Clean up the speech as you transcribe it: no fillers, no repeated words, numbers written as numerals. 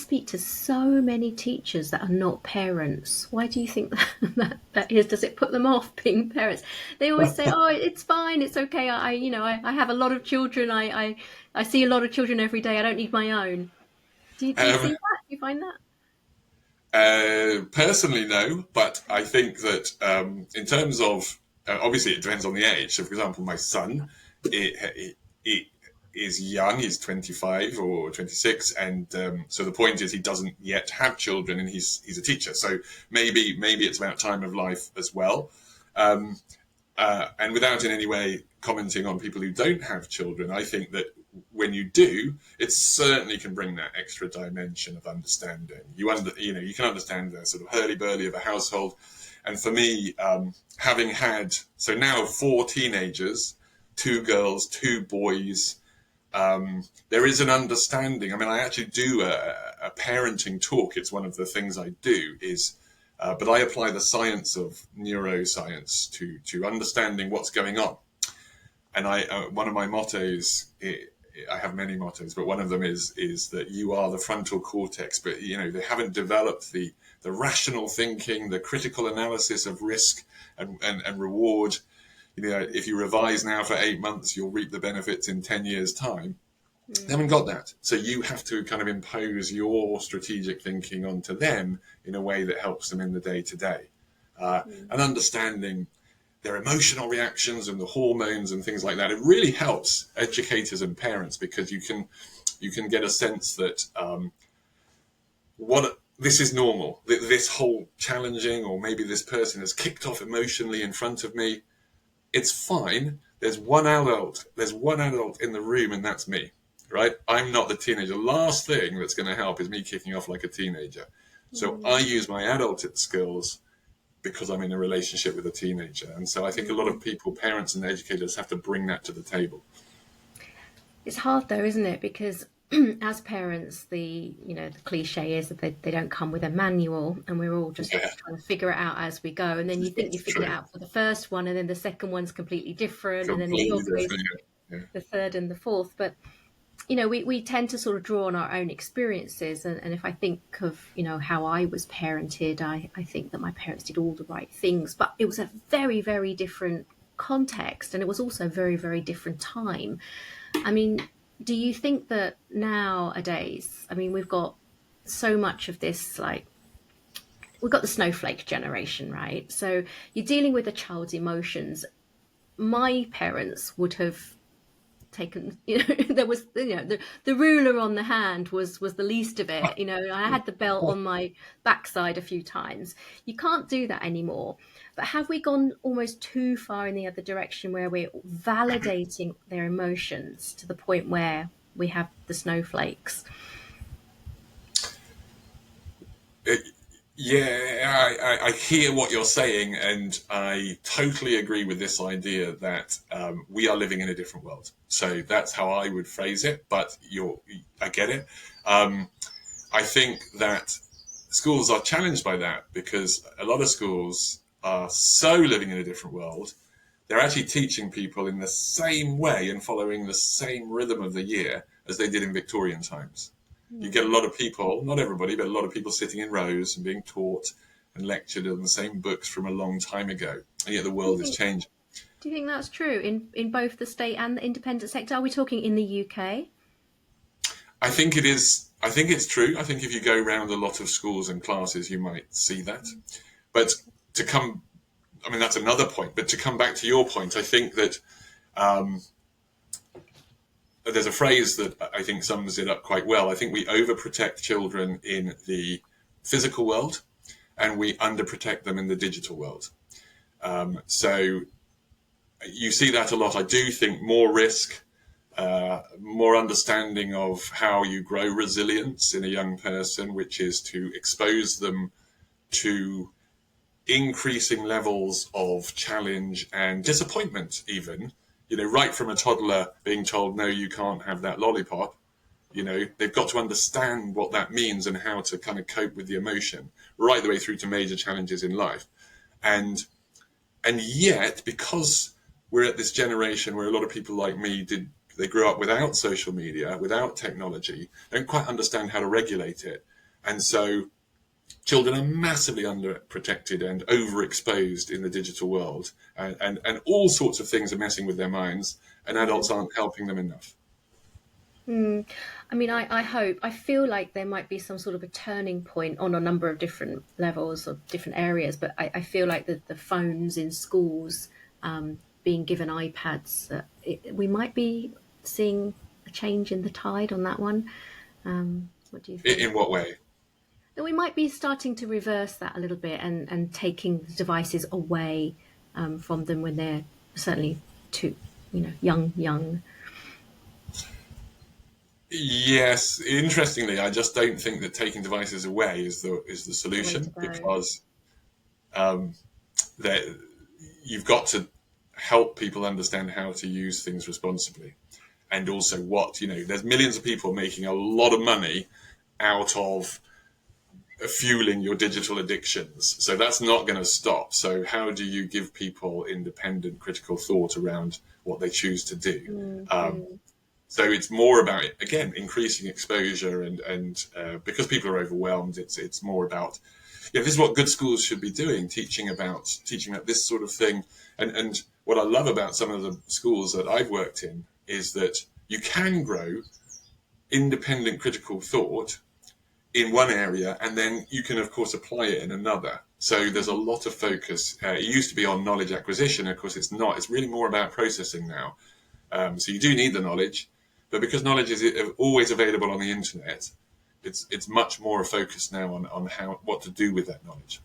speak to so many teachers that are not parents. Why do you think that is? Does it put them off being parents? They always say, "Oh, it's fine, it's okay. I have a lot of children. I see a lot of children every day. I don't need my own." Do you see Um, that? Do you find that? Personally, no, but I think that in terms of obviously it depends on the age. So, for example, my son, it is young; he's 25 or 26, and so the point is he doesn't yet have children, and he's a teacher. So maybe it's about time of life as well. Um, and without in any way commenting on people who don't have children, I think that when you do, it certainly can bring that extra dimension of understanding. You can understand the sort of hurly-burly of a household. And for me, having had, so now 4 teenagers, 2 girls, 2 boys, there is an understanding. I mean, I actually do a parenting talk. It's one of the things I do but I apply the science of neuroscience to understanding what's going on. And one of my mottos, I have many mottos, but one of them is that you are the frontal cortex. But they haven't developed the rational thinking, the critical analysis of risk and reward. If you revise now for 8 months, you'll reap the benefits in 10 years' time. They haven't got that. So you have to kind of impose your strategic thinking onto them in a way that helps them in the day to day. And understanding their emotional reactions and the hormones and things like that. It really helps educators and parents because you can get a sense that this is normal. This whole challenging, or maybe this person has kicked off emotionally in front of me. It's fine. There's one adult in the room, and that's me. Right? I'm not the teenager. The last thing that's going to help is me kicking off like a teenager. So I use my adult skills because I'm in a relationship with a teenager. And so I think a lot of people, parents and educators, have to bring that to the table. It's hard though, isn't it? Because as parents, the cliche is that they don't come with a manual, and we're all just trying to figure it out as we go. And then you think you figured it out for the first one, and then the second one's completely different, and then in your case, the third and the fourth. But we tend to sort of draw on our own experiences. And if I think of, how I was parented, I think that my parents did all the right things, but it was a very, very different context. And it was also a very, very different time. I mean, do you think that nowadays, we've got so much of this, like, we've got the snowflake generation, right? So you're dealing with a child's emotions. My parents would have taken, there was, the ruler on the hand was the least of it. I had the belt on my backside a few times. You can't do that anymore. But have we gone almost too far in the other direction, where we're validating their emotions to the point where we have the snowflakes? Yeah, I hear what you're saying, and I totally agree with this idea that we are living in a different world. So that's how I would phrase it, but I get it. I think that schools are challenged by that because a lot of schools are so living in a different world. They're actually teaching people in the same way and following the same rhythm of the year as they did in Victorian times. You get a lot of people, not everybody, but a lot of people sitting in rows and being taught and lectured on the same books from a long time ago. And yet the world is changing. Do you think that's true in both the state and the independent sector? Are we talking in the UK? I think it is. I think it's true. I think if you go around a lot of schools and classes, you might see that. But that's another point. But to come back to your point, I think that there's a phrase that I think sums it up quite well. I think we overprotect children in the physical world and we underprotect them in the digital world. So you see that a lot. I do think more risk, more understanding of how you grow resilience in a young person, which is to expose them to increasing levels of challenge and disappointment even. Right from a toddler being told, no, you can't have that lollipop. They've got to understand what that means and how to kind of cope with the emotion right the way through to major challenges in life. And yet, because we're at this generation where a lot of people like me did They grew up without social media, without technology, don't quite understand how to regulate it. And so children are massively underprotected and overexposed in the digital world. And all sorts of things are messing with their minds, and adults aren't helping them enough. I mean, I hope, I feel like there might be some sort of a turning point on a number of different levels or different areas, but I feel like the phones in schools, being given iPads, we might be seeing a change in the tide on that one. What do you think? In what way? That we might be starting to reverse that a little bit and taking the devices away from them when they're certainly too, young. Yes, interestingly, I just don't think that taking devices away is the The way to solution, go. because that you've got to help people understand how to use things responsibly, and also there's millions of people making a lot of money out of fueling your digital addictions, so that's not going to stop. So how do you give people independent critical thought around what they choose to do? Mm-hmm. So it's more about, again, increasing exposure, and because people are overwhelmed, it's more about, this is what good schools should be doing, teaching about this sort of thing. And what I love about some of the schools that I've worked in is that you can grow independent critical thought in one area, and then you can of course apply it in another. So there's a lot of focus. It used to be on knowledge acquisition. Of course, it's not. It's really more about processing now. So you do need the knowledge, but because knowledge is always available on the internet, it's much more a focus now on what to do with that knowledge.